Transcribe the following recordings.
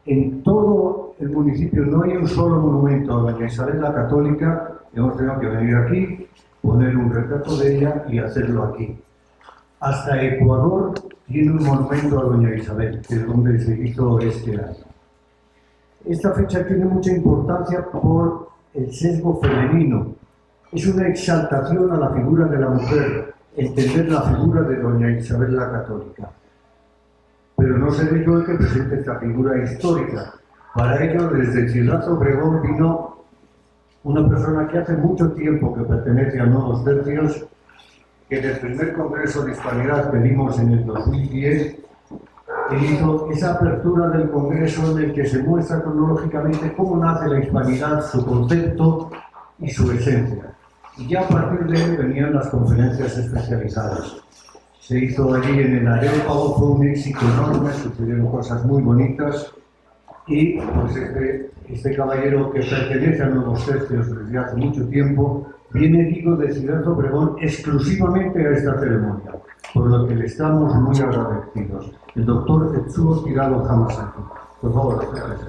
En todo el municipio no hay un solo monumento a doña Isabel la Católica. Hemos tenido que venir aquí, poner un retrato de ella y hacerlo aquí. Hasta Ecuador tiene un monumento a doña Isabel, que es donde se hizo este año. Esta fecha tiene mucha importancia por el sesgo femenino. Es una exaltación a la figura de la mujer, entender la figura de doña Isabel la Católica. Pero no seré yo el que presente esta figura histórica. Para ello, desde Ciudad Obregón vino una persona que hace mucho tiempo que pertenece a Nuevos Tercios, que en el primer Congreso de Hispanidad que dimos en el 2010, hizo esa apertura del Congreso en el que se muestra cronológicamente cómo nace la Hispanidad, su concepto y su esencia. Y ya a partir de él venían las conferencias especializadas. Se hizo allí en el Areópago, fue un éxito enorme, sucedieron cosas muy bonitas y pues este caballero que pertenece a Nuevos Tercios desde hace mucho tiempo viene, digo, de Ciudad Obregón exclusivamente a esta ceremonia, por lo que le estamos muy agradecidos. El doctor Etsuo Tirado Hamasaki. Por favor, gracias.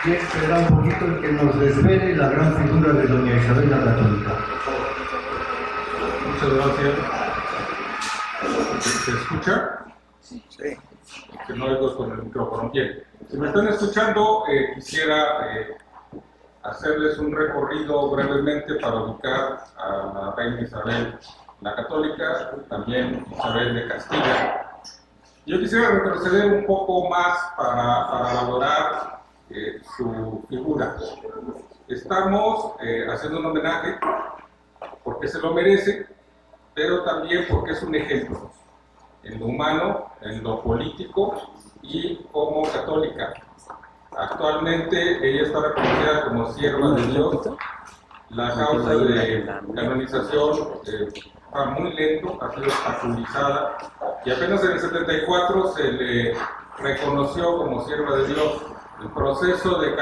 Y será un poquito el que nos desvele la gran figura de doña Isabel la Católica. Muchas gracias. ¿Se escucha? Sí. Que no oigo con el micrófono. Bien. Si me están escuchando, quisiera hacerles un recorrido brevemente para ubicar a la reina Isabel la Católica, también Isabel de Castilla. Yo quisiera retroceder un poco más para valorar su figura. Estamos haciendo un homenaje porque se lo merece, pero también porque es un ejemplo en lo humano, en lo político y como católica. Actualmente ella está reconocida como sierva de Dios. La causa de canonización va muy lento, ha sido obstaculizada y apenas en el 74 se le reconoció como sierva de Dios. El proceso de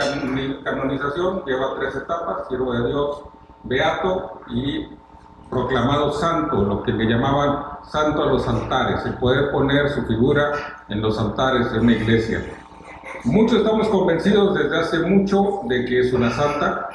canonización lleva 3 etapas: siervo de Dios, beato y proclamado santo, lo que le llamaban santo a los altares, el poder poner su figura en los altares de una iglesia. Muchos estamos convencidos desde hace mucho de que es una santa,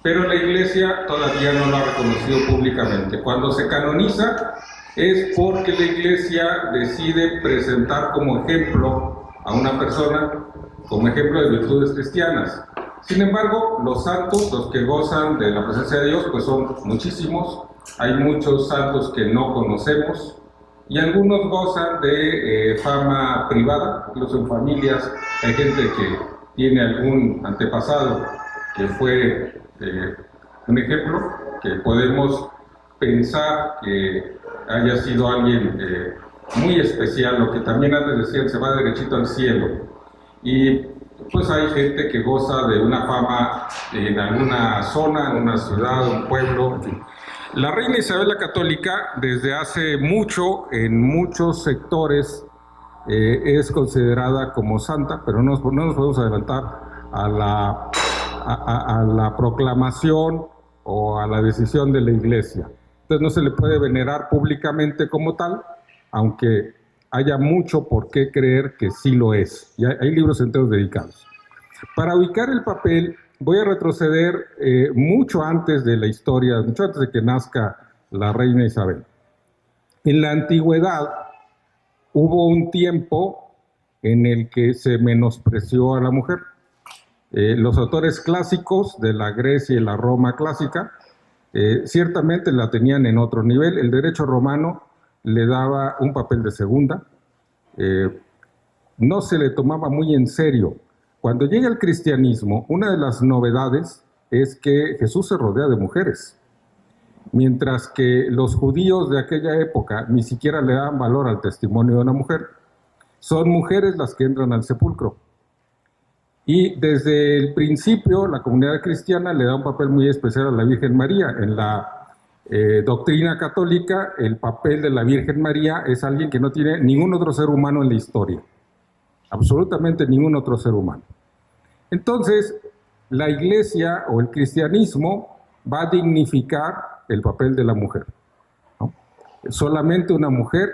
pero la iglesia todavía no lo ha reconocido públicamente. Cuando se canoniza es porque la iglesia decide presentar como ejemplo a una persona, como ejemplo de virtudes cristianas. Sin embargo, los santos, los que gozan de la presencia de Dios, pues son muchísimos. Hay muchos santos que no conocemos y algunos gozan de fama privada, incluso en familias. Hay gente que tiene algún antepasado que fue un ejemplo, que podemos pensar que haya sido alguien muy especial, lo que también antes decían, se va derechito al cielo. Y pues hay gente que goza de una fama en alguna zona, en una ciudad, un pueblo, en fin. La reina Isabel la Católica, desde hace mucho, en muchos sectores, es considerada como santa, pero no nos podemos adelantar a la proclamación o a la decisión de la Iglesia. Entonces no se le puede venerar públicamente como tal, aunque haya mucho por qué creer que sí lo es. Y hay libros enteros dedicados. Para ubicar el papel, voy a retroceder mucho antes de la historia, mucho antes de que nazca la reina Isabel. En la antigüedad hubo un tiempo en el que se menospreció a la mujer. Los autores clásicos de la Grecia y la Roma clásica ciertamente la tenían en otro nivel. El derecho romano le daba un papel de segunda, no se le tomaba muy en serio. Cuando llega el cristianismo, una de las novedades es que Jesús se rodea de mujeres, mientras que los judíos de aquella época ni siquiera le daban valor al testimonio de una mujer. Son mujeres las que entran al sepulcro. Y desde el principio la comunidad cristiana le da un papel muy especial a la Virgen María. En la doctrina católica, el papel de la Virgen María es alguien que no tiene ningún otro ser humano en la historia. Absolutamente ningún otro ser humano. Entonces, la Iglesia o el cristianismo va a dignificar el papel de la mujer, ¿no? Solamente una mujer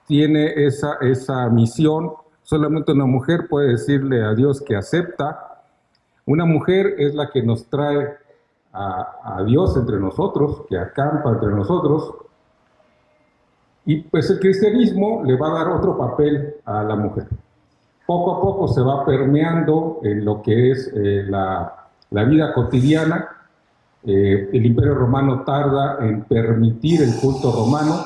tiene esa misión, solamente una mujer puede decirle a Dios que acepta. Una mujer es la que nos trae a Dios entre nosotros, que acampa entre nosotros. Y pues el cristianismo le va a dar otro papel a la mujer. Poco a poco se va permeando en lo que es la vida cotidiana. El Imperio Romano tarda en permitir el culto romano.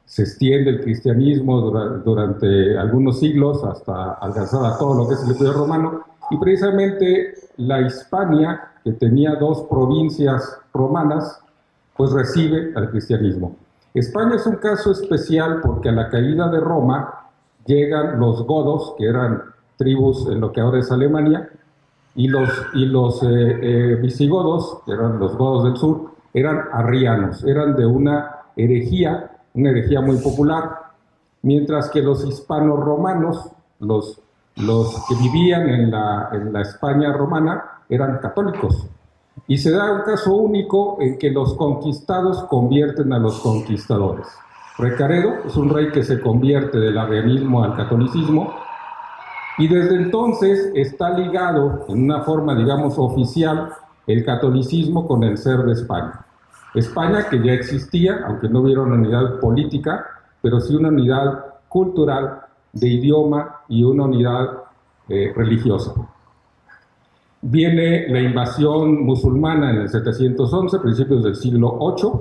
Se extiende el cristianismo durante algunos siglos hasta alcanzar a todo lo que es el Imperio Romano. Y precisamente la Hispania, que tenía 2 provincias romanas, pues recibe al cristianismo. España es un caso especial porque a la caída de Roma llegan los godos, que eran tribus en lo que ahora es Alemania, y los visigodos, que eran los godos del sur, eran arrianos, eran de una herejía muy popular, mientras que los hispanos romanos, los que vivían en la España romana, eran católicos. Y se da un caso único en que los conquistados convierten a los conquistadores. Recaredo es un rey que se convierte del arrianismo al catolicismo, y desde entonces está ligado en una forma, digamos, oficial, el catolicismo con el ser de España. España, que ya existía, aunque no hubiera una unidad política, pero sí una unidad cultural, de idioma y una unidad religiosa. Viene la invasión musulmana en el 711, principios del siglo VIII,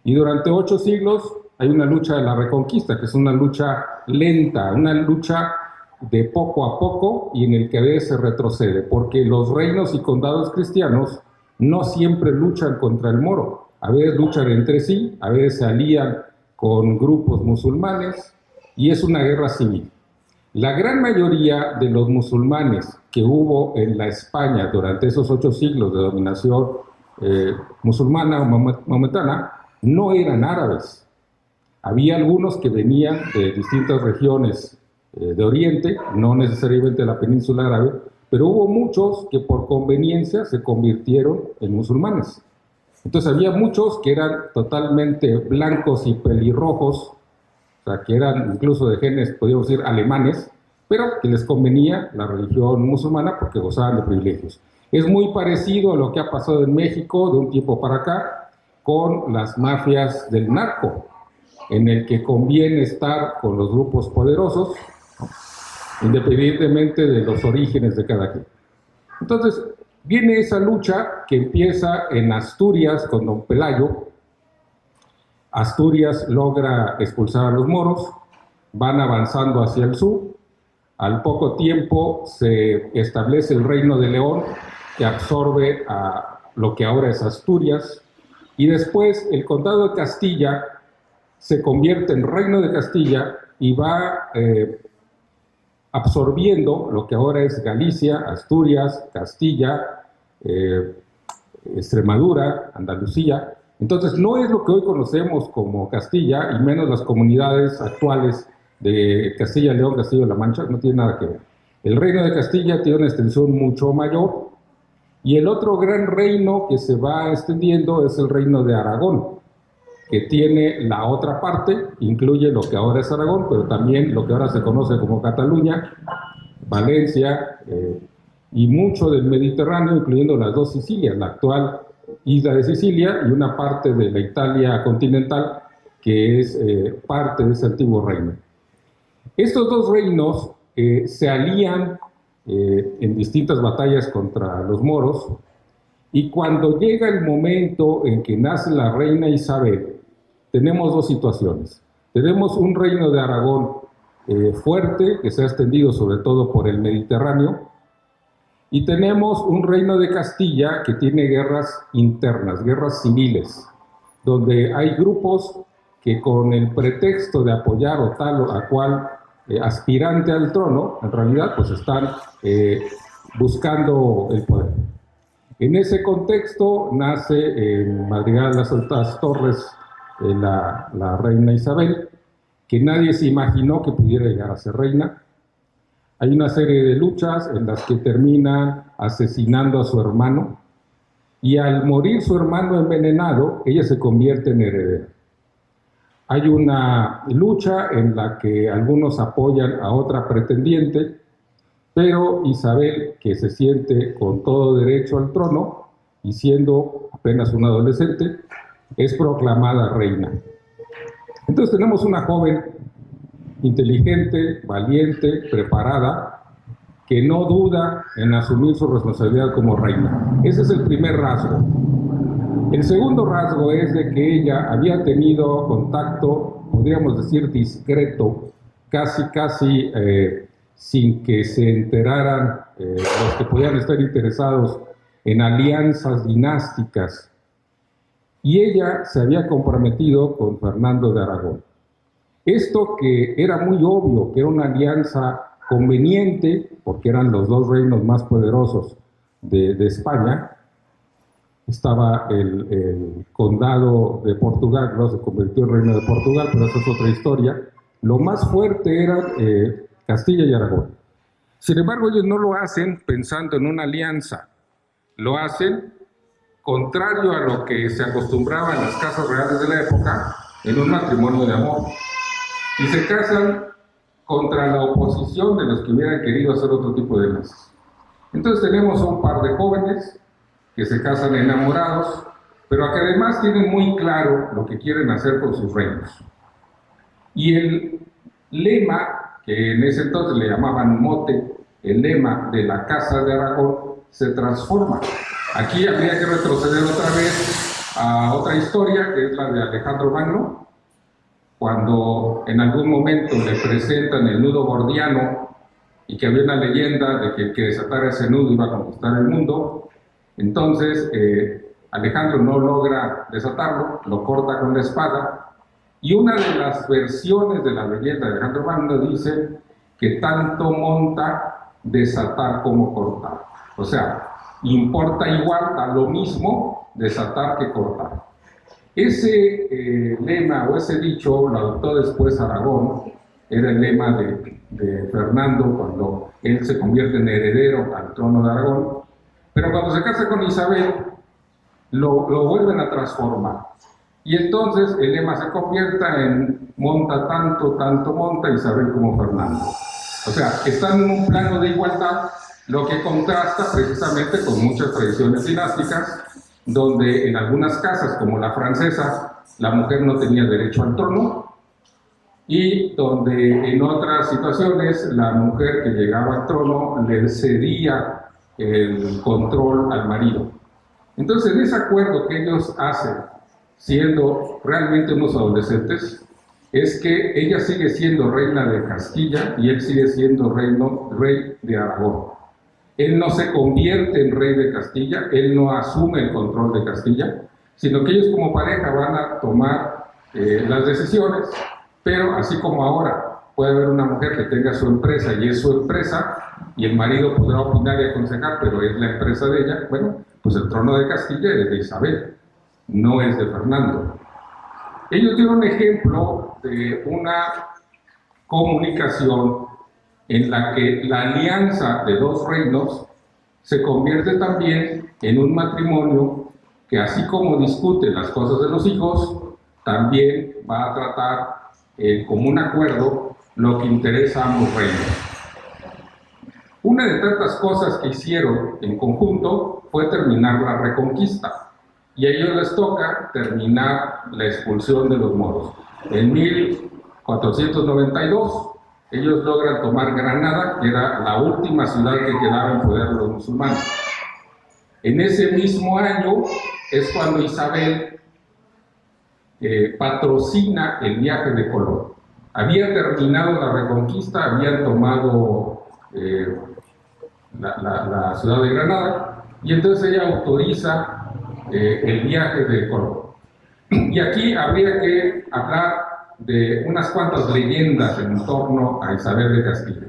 y durante 8 siglos hay una lucha de la reconquista, que es una lucha lenta, una lucha de poco a poco, y en el que a veces se retrocede, porque los reinos y condados cristianos no siempre luchan contra el moro, a veces luchan entre sí, a veces se alían con grupos musulmanes, y es una guerra civil. La gran mayoría de los musulmanes que hubo en la España durante esos 8 siglos de dominación musulmana o maometana no eran árabes. Había algunos que venían de distintas regiones de Oriente, no necesariamente de la península árabe, pero hubo muchos que por conveniencia se convirtieron en musulmanes. Entonces había muchos que eran totalmente blancos y pelirrojos, o sea, que eran incluso de genes, podríamos decir, alemanes, pero que les convenía la religión musulmana porque gozaban de privilegios. Es muy parecido a lo que ha pasado en México de un tiempo para acá con las mafias del narco, en el que conviene estar con los grupos poderosos, independientemente de los orígenes de cada quien. Entonces, viene esa lucha que empieza en Asturias con don Pelayo. Asturias logra expulsar a los moros, van avanzando hacia el sur. Al poco tiempo se establece el Reino de León, que absorbe a lo que ahora es Asturias, y después el Condado de Castilla se convierte en Reino de Castilla y va absorbiendo lo que ahora es Galicia, Asturias, Castilla, Extremadura, Andalucía. Entonces no es lo que hoy conocemos como Castilla, y menos las comunidades actuales de Castilla y León, Castilla-La Mancha, no tiene nada que ver. El Reino de Castilla tiene una extensión mucho mayor, y el otro gran reino que se va extendiendo es el Reino de Aragón, que tiene la otra parte, incluye lo que ahora es Aragón, pero también lo que ahora se conoce como Cataluña, Valencia, y mucho del Mediterráneo, incluyendo las 2 Sicilias, la actual isla de Sicilia y una parte de la Italia continental, que es parte de ese antiguo reino. Estos 2 reinos se alían en distintas batallas contra los moros, y cuando llega el momento en que nace la reina Isabel, tenemos 2 situaciones. Tenemos un reino de Aragón fuerte, que se ha extendido sobre todo por el Mediterráneo, y tenemos un reino de Castilla que tiene guerras internas, guerras civiles, donde hay grupos que con el pretexto de apoyar o tal o a cual aspirante al trono, en realidad pues están buscando el poder. En ese contexto nace en Madrigal de las Altas Torres la reina Isabel, que nadie se imaginó que pudiera llegar a ser reina. Hay una serie de luchas en las que termina asesinando a su hermano, y al morir su hermano envenenado, ella se convierte en heredera. hay una lucha en la que algunos apoyan a otra pretendiente, pero Isabel, que se siente con todo derecho al trono y siendo apenas una adolescente, es proclamada reina. Entonces tenemos una joven inteligente, valiente, preparada, que no duda en asumir su responsabilidad como reina. Ese es el primer rasgo. El segundo rasgo es de que ella había tenido contacto, podríamos decir discreto, casi sin que se enteraran los que podían estar interesados en alianzas dinásticas. Y ella se había comprometido con Fernando de Aragón. Esto que era muy obvio, que era una alianza conveniente, porque eran los dos reinos más poderosos de España. Estaba el condado de Portugal, no se convirtió en reino de Portugal, pero esa es otra historia. Lo más fuerte era Castilla y Aragón. Sin embargo, ellos no lo hacen pensando en una alianza, lo hacen contrario a lo que se acostumbraba en las casas reales de la época, en un matrimonio de amor. Y se casan contra la oposición de los que hubieran querido hacer otro tipo de lazos. Entonces tenemos un par de jóvenes que se casan enamorados, pero que además tienen muy claro lo que quieren hacer con sus reinos. Y el lema, que en ese entonces le llamaban mote, el lema de la Casa de Aragón, se transforma. Aquí habría que retroceder otra vez a otra historia, que es la de Alejandro Magno, cuando en algún momento le presentan el nudo gordiano y que había una leyenda de que el que desatara ese nudo iba a conquistar el mundo. Entonces Alejandro no logra desatarlo, lo corta con la espada, y una de las versiones de la leyenda de Alejandro Magno dice que tanto monta desatar como cortar. O sea, importa igual, da lo mismo desatar que cortar. Ese lema o ese dicho lo adoptó después Aragón, era el lema de Fernando cuando él se convierte en heredero al trono de Aragón, pero cuando se casa con Isabel lo vuelven a transformar. Y entonces el lema se convierte en monta tanto monta Isabel como Fernando. O sea, están en un plano de igualdad, lo que contrasta precisamente con muchas tradiciones dinásticas, donde en algunas casas, como la francesa, la mujer no tenía derecho al trono, y donde en otras situaciones la mujer que llegaba al trono le cedía el control al marido. Entonces, en ese acuerdo que ellos hacen, siendo realmente unos adolescentes, es que ella sigue siendo reina de Castilla y él sigue siendo rey de Aragón. Él no se convierte en rey de Castilla, él no asume el control de Castilla, sino que ellos como pareja van a tomar las decisiones, pero así como ahora puede haber una mujer que tenga su empresa y es su empresa, y el marido podrá opinar y aconsejar, pero es la empresa de ella, bueno, pues el trono de Castilla es de Isabel, no es de Fernando. Ellos tienen un ejemplo de una comunicación en la que la alianza de dos reinos se convierte también en un matrimonio que, así como discute las cosas de los hijos, también va a tratar como un acuerdo lo que interesa a ambos reinos. Una de tantas cosas que hicieron en conjunto fue terminar la Reconquista, y a ellos les toca terminar la expulsión de los moros. En 1492 ellos logran tomar Granada, que era la última ciudad que quedaba en poder de los musulmanes. En ese mismo año es cuando Isabel patrocina el viaje de Colón. Había terminado la Reconquista, habían tomado la ciudad de Granada, y entonces ella autoriza el viaje de Colón. Y aquí habría que hablar de unas cuantas leyendas en torno a Isabel de Castilla.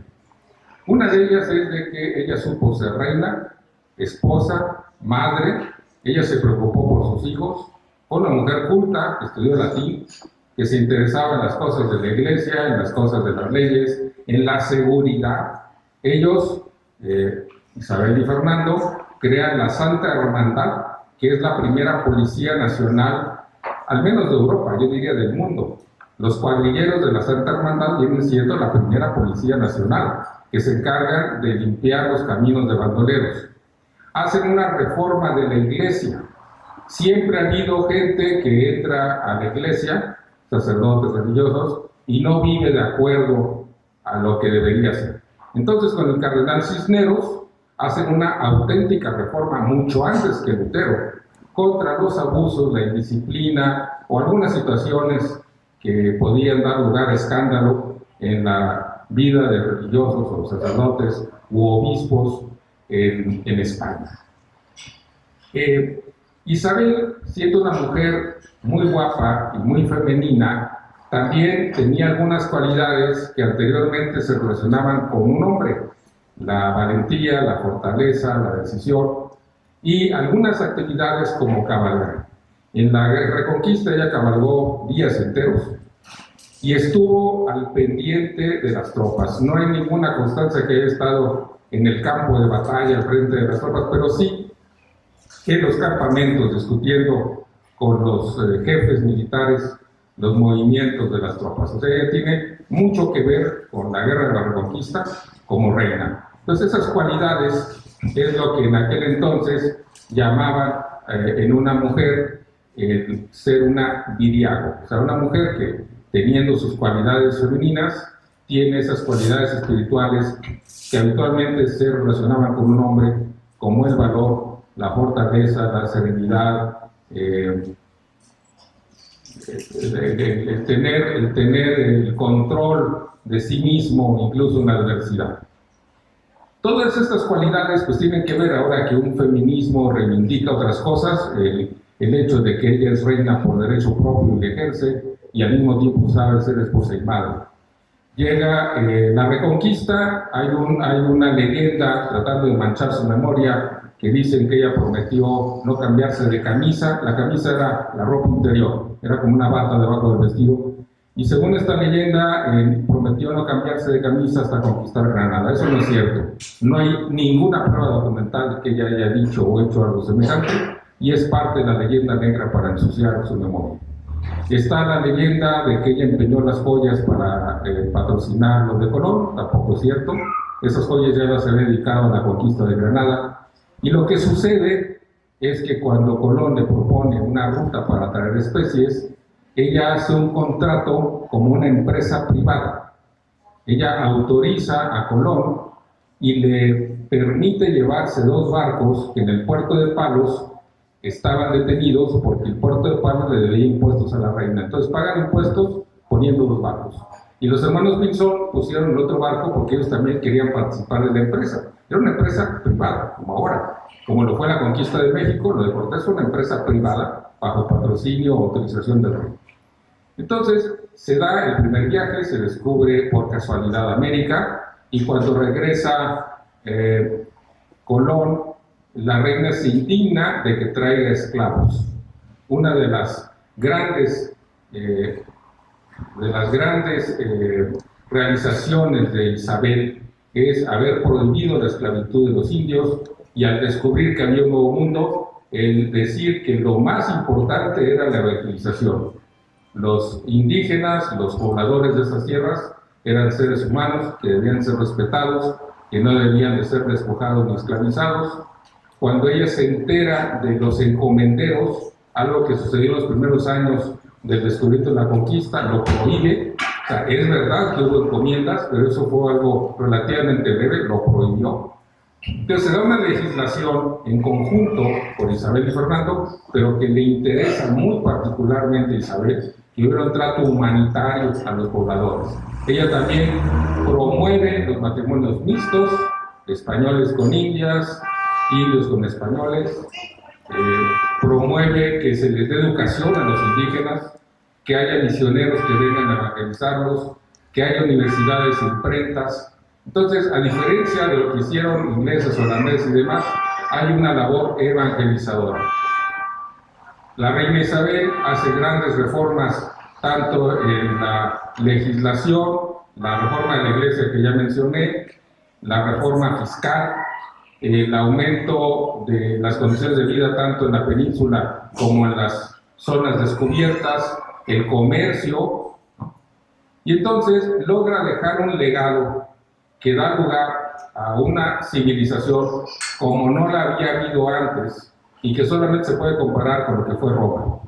Una de ellas es de que ella supo ser reina, esposa, madre. Ella se preocupó por sus hijos, fue una mujer culta, estudió latín, que se interesaba en las cosas de la iglesia, en las cosas de las leyes, en la seguridad. Ellos, Isabel y Fernando, crean la Santa Hermandad, que es la primera policía nacional, al menos de Europa, yo diría del mundo. Los cuadrilleros de la Santa Hermandad vienen siendo la primera Policía Nacional, que se encargan de limpiar los caminos de bandoleros. Hacen una reforma de la iglesia. Siempre ha habido gente que entra a la iglesia, sacerdotes religiosos, y no vive de acuerdo a lo que debería ser. Entonces, con el cardenal Cisneros, hacen una auténtica reforma mucho antes que Lutero, contra los abusos, la indisciplina o algunas situaciones que podían dar lugar a escándalo en la vida de religiosos o sacerdotes u obispos en España. Isabel, siendo una mujer muy guapa y muy femenina, también tenía algunas cualidades que anteriormente se relacionaban con un hombre: la valentía, la fortaleza, la decisión y algunas actividades como cabalgar. En la Reconquista ella cabalgó días enteros y estuvo al pendiente de las tropas. No hay ninguna constancia que haya estado en el campo de batalla al frente de las tropas, pero sí en los campamentos discutiendo con los jefes militares los movimientos de las tropas. O sea, ella tiene mucho que ver con la guerra de la Reconquista como reina. Entonces, esas cualidades es lo que en aquel entonces llamaban en una mujer ser una viriago, o sea, una mujer que, teniendo sus cualidades femeninas, tiene esas cualidades espirituales que habitualmente se relacionaban con un hombre, como el valor, la fortaleza, la serenidad, el tener el control de sí mismo, incluso en la adversidad. Todas estas cualidades pues tienen que ver, ahora que un feminismo reivindica otras cosas, el hecho de que ella es reina por derecho propio y ejerce, y al mismo tiempo sabe ser esposa y madre. Llega la Reconquista, hay una leyenda tratando de manchar su memoria, que dicen que ella prometió no cambiarse de camisa. La camisa era la ropa interior, era como una bata debajo del vestido, y según esta leyenda prometió no cambiarse de camisa hasta conquistar Granada. Eso no es cierto, no hay ninguna prueba documental de que ella haya dicho o hecho algo semejante, y es parte de la leyenda negra para ensuciar su memoria. Está la leyenda de que ella empeñó las joyas para patrocinar los de Colón. Tampoco es cierto, esas joyas ya las había dedicado a la conquista de Granada. Y lo que sucede es que cuando Colón le propone una ruta para traer especies, ella hace un contrato como una empresa privada. Ella autoriza a Colón y le permite llevarse 2 barcos que en el puerto de Palos estaban detenidos porque el puerto de Palos le debía impuestos a la reina. Entonces pagan impuestos poniendo los barcos. Y los hermanos Pinzón pusieron el otro barco porque ellos también querían participar de la empresa. Era una empresa privada, como ahora. Como lo fue la conquista de México, lo de Cortés fue una empresa privada bajo patrocinio o autorización del rey. Entonces, se da el primer viaje, se descubre por casualidad América, y cuando regresa Colón, la reina se indigna de que traiga esclavos. Una de las grandes realizaciones de Isabel es haber prohibido la esclavitud de los indios, y al descubrir que había un nuevo mundo, el decir que lo más importante era la evangelización. Los indígenas, los pobladores de esas tierras, eran seres humanos que debían ser respetados, que no debían de ser despojados ni esclavizados. Cuando ella se entera de los encomenderos, algo que sucedió en los primeros años del descubrimiento de la conquista, lo prohíbe. O sea, es verdad que hubo encomiendas, pero eso fue algo relativamente breve, lo prohibió. Entonces se da una legislación en conjunto por Isabel y Fernando, pero que le interesa muy particularmente a Isabel, que hubiera un trato humanitario a los pobladores. Ella también promueve los matrimonios mixtos, españoles con indias, indios con españoles, promueve que se les dé educación a los indígenas, que haya misioneros que vengan a evangelizarlos, que haya universidades e imprentas. Entonces, a diferencia de lo que hicieron ingleses, holandeses y demás, hay una labor evangelizadora. La reina Isabel hace grandes reformas, tanto en la legislación, la reforma de la iglesia que ya mencioné, la reforma fiscal, el aumento de las condiciones de vida tanto en la península como en las zonas descubiertas, el comercio. Y entonces logra dejar un legado que da lugar a una civilización como no la había habido antes y que solamente se puede comparar con lo que fue Roma.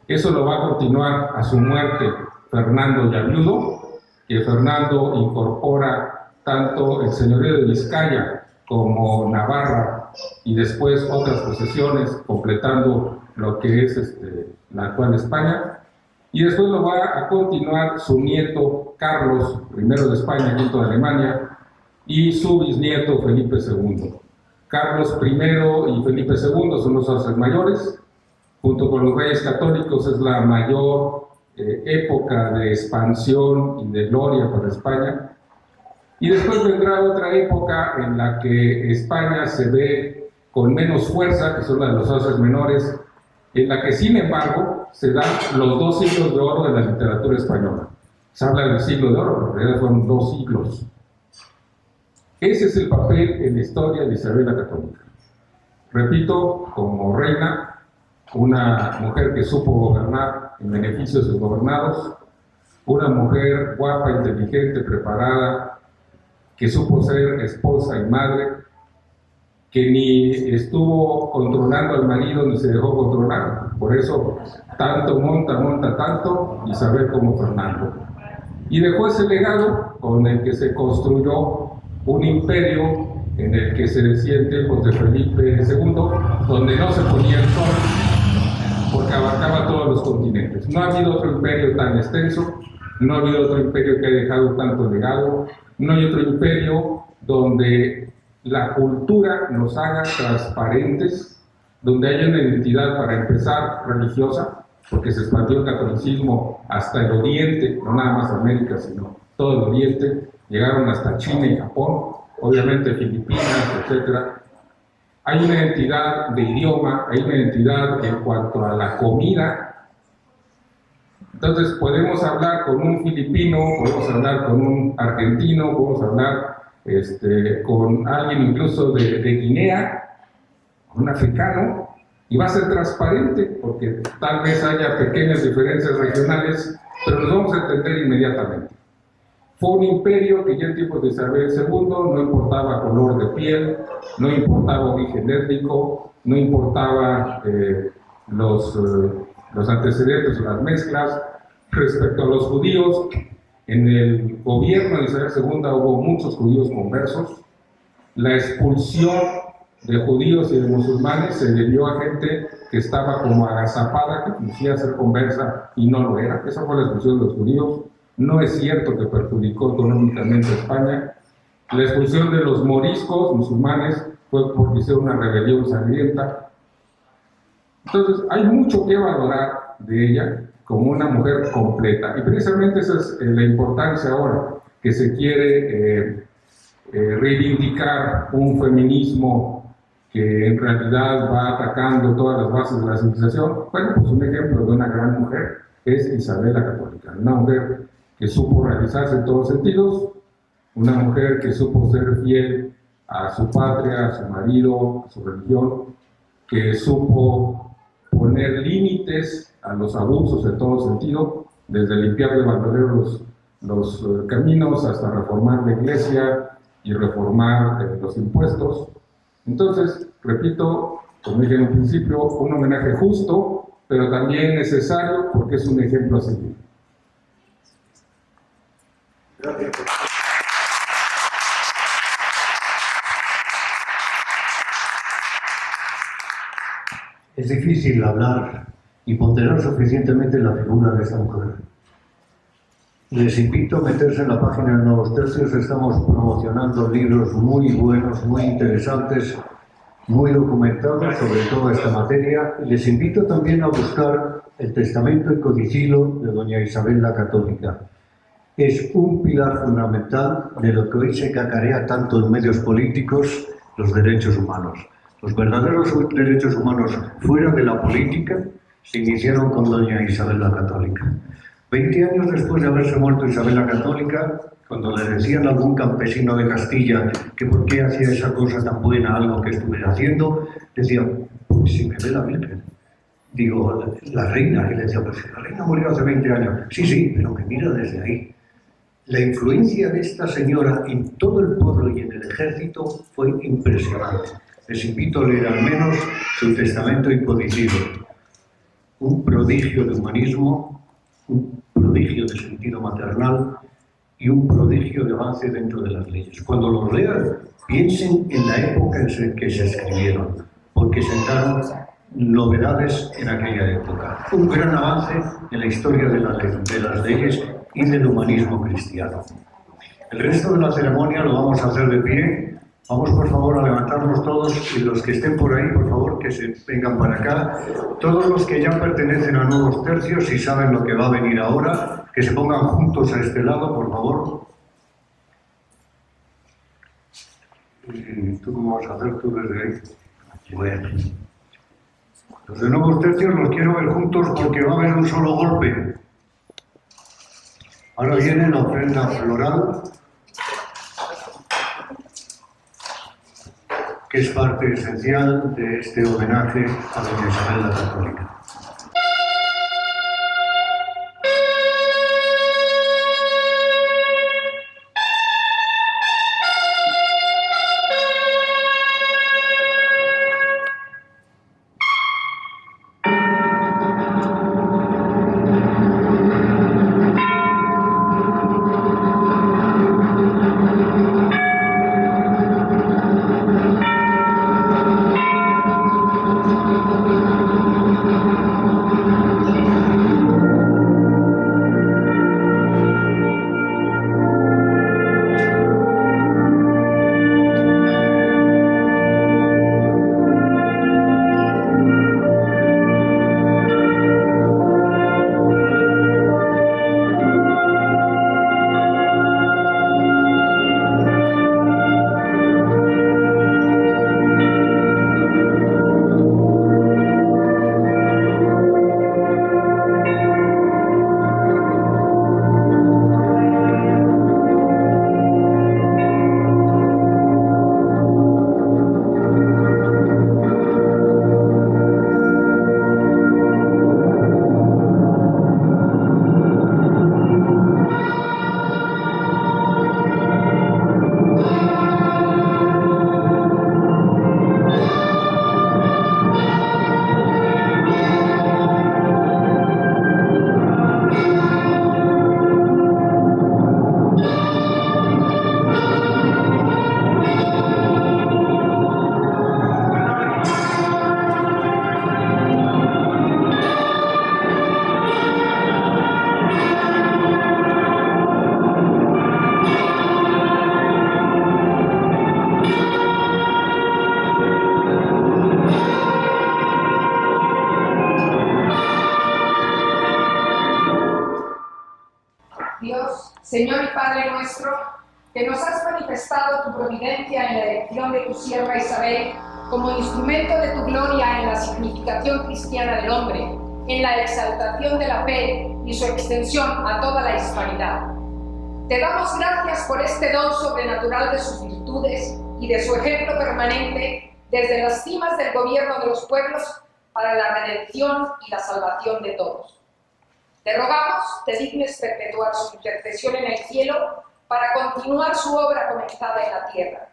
Eso lo va a continuar a su muerte Fernando ya viudo, que Fernando incorpora tanto el señorío de Vizcaya como Navarra y después otras posesiones, completando lo que es la actual España. Y después lo va a continuar su nieto Carlos I de España, nieto de Alemania, y su bisnieto Felipe II. Carlos I y Felipe II son los sauces mayores. Junto con los reyes católicos es la mayor época de expansión y de gloria para España. Y después vendrá otra época en la que España se ve con menos fuerza, que son la de los sauces menores, en la que sin embargo se dan los 2 siglos de oro de la literatura española. Se habla del siglo de oro, pero en realidad fueron 2 siglos. Ese es el papel en la historia de Isabel la Católica. Repito, como reina, una mujer que supo gobernar en beneficio de sus gobernados, una mujer guapa, inteligente, preparada, que supo ser esposa y madre, que ni estuvo controlando al marido ni se dejó controlar. Por eso, tanto monta tanto Isabel como Fernando. Y dejó ese legado con el que se construyó un imperio en el que se decía en tiempos de Felipe II, donde no se ponía el sol, porque abarcaba todos los continentes. No ha habido otro imperio tan extenso, no ha habido otro imperio que haya dejado tanto legado, no hay otro imperio donde la cultura nos haga transparentes, donde haya una identidad, para empezar, religiosa, porque se expandió el catolicismo hasta el Oriente, no nada más América, sino todo el Oriente, llegaron hasta China y Japón, obviamente Filipinas, etc. Hay una identidad de idioma, hay una identidad en cuanto a la comida. Entonces podemos hablar con un filipino, podemos hablar con un argentino, podemos hablar con alguien incluso de Guinea, un africano, y va a ser transparente, porque tal vez haya pequeñas diferencias regionales, pero nos vamos a entender inmediatamente. Fue un imperio que ya en tiempos de Isabel II no importaba color de piel, no importaba origen étnico, no importaba los antecedentes o las mezclas. Respecto a los judíos, en el gobierno de Isabel II hubo muchos judíos conversos. La expulsión de judíos y de musulmanes se debió a gente que estaba como agazapada, que fingía ser conversa y no lo era. Esa fue la expulsión de los judíos. No es cierto que perjudicó económicamente a España. La expulsión de los moriscos musulmanes fue porque hicieron una rebelión sangrienta. Entonces, hay mucho que valorar de ella como una mujer completa. Y precisamente esa es la importancia ahora, que se quiere reivindicar un feminismo que en realidad va atacando todas las bases de la civilización. Bueno, pues un ejemplo de una gran mujer es Isabel la Católica, una mujer que supo realizarse en todos sentidos, una mujer que supo ser fiel a su patria, a su marido, a su religión, que supo poner límites a los abusos en todo sentido, desde limpiar de bandoleros los caminos hasta reformar la iglesia y reformar los impuestos. Entonces, repito, como dije en un principio, un homenaje justo, pero también necesario porque es un ejemplo a seguir. Gracias. Es difícil hablar y ponderar suficientemente la figura de esta mujer. Les invito a meterse en la página de Nuevos Tercios. Estamos promocionando libros muy buenos, muy interesantes, muy documentados sobre toda esta materia. Les invito también a buscar el Testamento y Codicilo de doña Isabel la Católica. Es un pilar fundamental de lo que hoy se cacarea tanto en medios políticos, los derechos humanos. Los verdaderos derechos humanos fuera de la política se iniciaron con doña Isabel la Católica. 20 años después de haberse muerto Isabel la Católica, cuando le decían a algún campesino de Castilla que por qué hacía esa cosa tan buena, algo que estuviera haciendo, decía, pues si me ve la Virgen. Digo, la reina, y le decía, pues si la reina murió hace 20 años. Sí, pero me mira desde ahí. La influencia de esta señora en todo el pueblo y en el ejército fue impresionante. Les invito a leer al menos su testamento impodicido. Un prodigio de humanismo, un prodigio de sentido maternal y un prodigio de avance dentro de las leyes. Cuando los lean, piensen en la época en que se escribieron, porque sentaron novedades en aquella época. Un gran avance en la historia de las leyes y del humanismo cristiano. El resto de la ceremonia lo vamos a hacer de pie. Vamos, por favor, a levantarnos todos y los que estén por ahí, por favor, que se vengan para acá. Todos los que ya pertenecen a nuevos tercios y saben lo que va a venir ahora, que se pongan juntos a este lado, por favor. ¿Y tú cómo vas a hacer tú desde ahí? Bueno. Los de nuevos tercios los quiero ver juntos porque va a haber un solo golpe. Ahora viene la ofrenda floral, que es parte esencial de este homenaje a doña Isabel la Católica. Señor y Padre nuestro, que nos has manifestado tu providencia en la elección de tu sierva Isabel como instrumento de tu gloria en la significación cristiana del hombre, en la exaltación de la fe y su extensión a toda la hispanidad. Te damos gracias por este don sobrenatural de sus virtudes y de su ejemplo permanente desde las cimas del gobierno de los pueblos para la redención y la salvación de todos. Te rogamos, te dignes perpetuar su intercesión en el cielo para continuar su obra comenzada en la tierra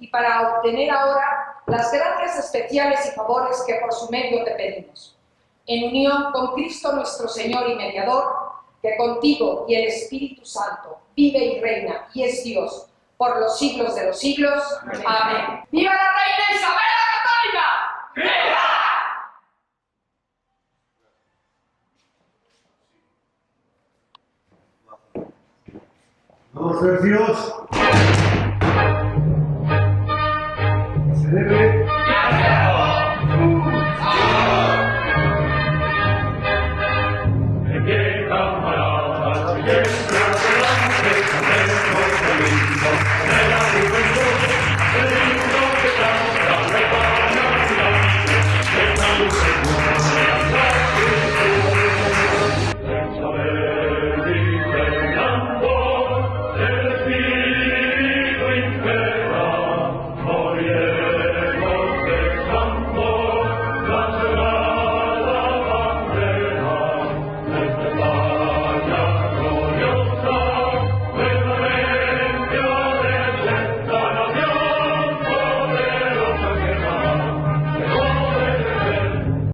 y para obtener ahora las gracias especiales y favores que por su medio te pedimos. En unión con Cristo nuestro Señor y Mediador, que contigo y el Espíritu Santo vive y reina y es Dios por los siglos de los siglos. Amén. ¡Viva la reina Isabel la Católica! ¡Viva! Nuevos tercios.